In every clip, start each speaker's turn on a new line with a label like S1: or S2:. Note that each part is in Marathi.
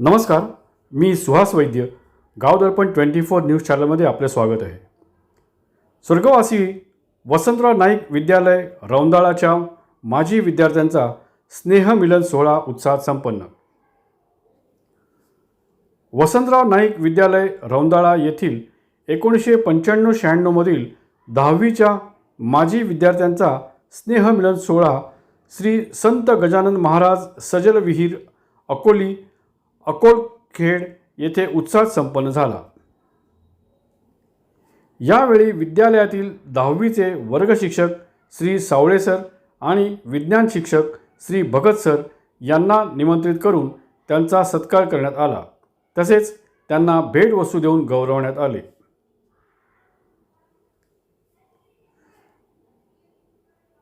S1: नमस्कार, मी सुहास वैद्य. गाव दर्पण 24 न्यूज चॅनलमध्ये आपले स्वागत आहे. स्वर्गवासी वसंतराव नाईक विद्यालय रौंदाळाच्या माजी विद्यार्थ्यांचा स्नेहमिलन सोहळा उत्साहात संपन्न. वसंतराव नाईक विद्यालय रौंदाळा येथील 1995-96 मधील 10वीच्या माजी विद्यार्थ्यांचा स्नेहमिलन सोहळा श्री संत गजानन महाराज सजल विहीर अकोली अकोलखेड येथे उत्साहात संपन्न झाला. यावेळी विद्यालयातील 10वीचे वर्ग शिक्षक श्री सावळे सर आणि विज्ञान शिक्षक श्री भगत सर यांना निमंत्रित करून त्यांचा सत्कार करण्यात आला. तसेच त्यांना भेटवस्तू देऊन गौरवण्यात आले.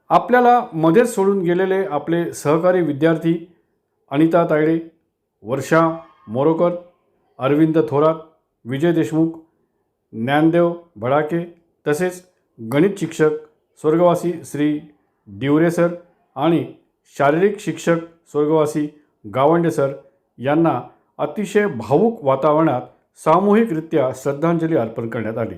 S1: आपल्याला मध्येच सोडून गेलेले आपले सहकारी विद्यार्थी अनिता तायडे, वर्षा मोरोकर, अरविंद थोरात, विजय देशमुख, ज्ञानदेव भडाके तसेच गणित शिक्षक स्वर्गवासी श्री डिवरे सर आणि शारीरिक शिक्षक स्वर्गवासी गावंडे सर यांना अतिशय भावुक वातावरणात सामूहिकरित्या श्रद्धांजली अर्पण करण्यात आली.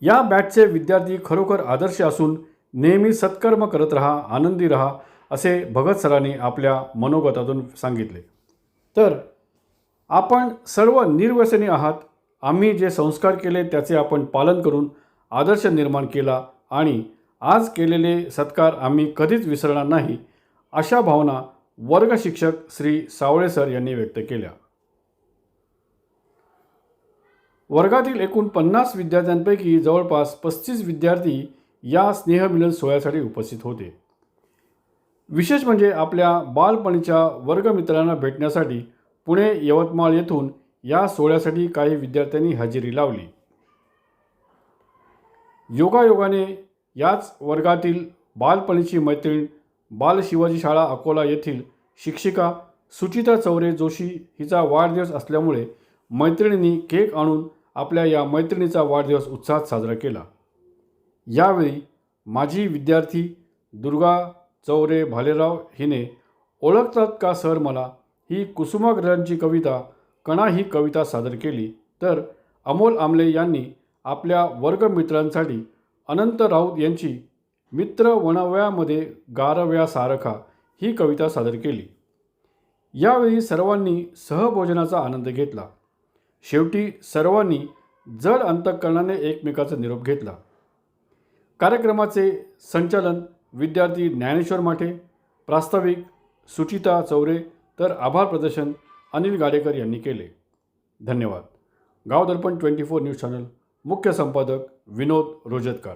S1: या बॅचचे विद्यार्थी खरोखर आदर्श असून नेहमी सत्कर्म करत रहा, आनंदी रहा असे भगत सरांनी आपल्या मनोगतातून सांगितले. तर आपण सर्व निर्व्यसनी आहात. आम्ही जे संस्कार केले त्याचे आपण पालन करून आदर्श निर्माण केला आणि आज केलेले सत्कार आम्ही कधीच विसरणार नाही, अशा भावना वर्ग शिक्षक श्री सावळे सर यांनी व्यक्त केल्या. वर्गातील एकूण 50 विद्यार्थ्यांपैकी जवळपास 35 विद्यार्थी या स्नेहमिलन सोहळ्यासाठी उपस्थित होते. विशेष म्हणजे आपल्या बालपणीच्या वर्गमित्रांना भेटण्यासाठी पुणे यवतमाळ येथून या सोहळ्यासाठी काही विद्यार्थ्यांनी हजेरी लावली. योगायोगाने याच वर्गातील बालपणीची मैत्रीण बाल शिवाजी शाळा अकोला येथील शिक्षिका सुचिता चौरे जोशी हिचा वाढदिवस असल्यामुळे मैत्रिणींनी केक आणून आपल्या या मैत्रिणीचा वाढदिवस उत्साहात साजरा केला. यावेळी माजी विद्यार्थी दुर्गा चौरे भालेराव हिने ओळखतात का सर मला ही कुसुमाग्रजांची कविता कणा ही कविता सादर केली. तर अमोल आमले यांनी आपल्या वर्गमित्रांसाठी अनंत राऊत यांची मित्र वणव्यामध्ये गारव्या सारखा ही कविता सादर केली. यावेळी सर्वांनी सहभोजनाचा आनंद घेतला. शेवटी सर्वांनी जड अंतःकरणाने एकमेकाचा निरोप घेतला. कार्यक्रमाचे संचालन विद्यार्थी ज्ञानेश्वर माठे, प्रास्ताविक सुचिता चौरे तर आभार प्रदर्शन अनिल गाडेकर यांनी केले. धन्यवाद. गाव दर्पण 24 न्यूज चॅनल मुख्य संपादक विनोद रोजतकर.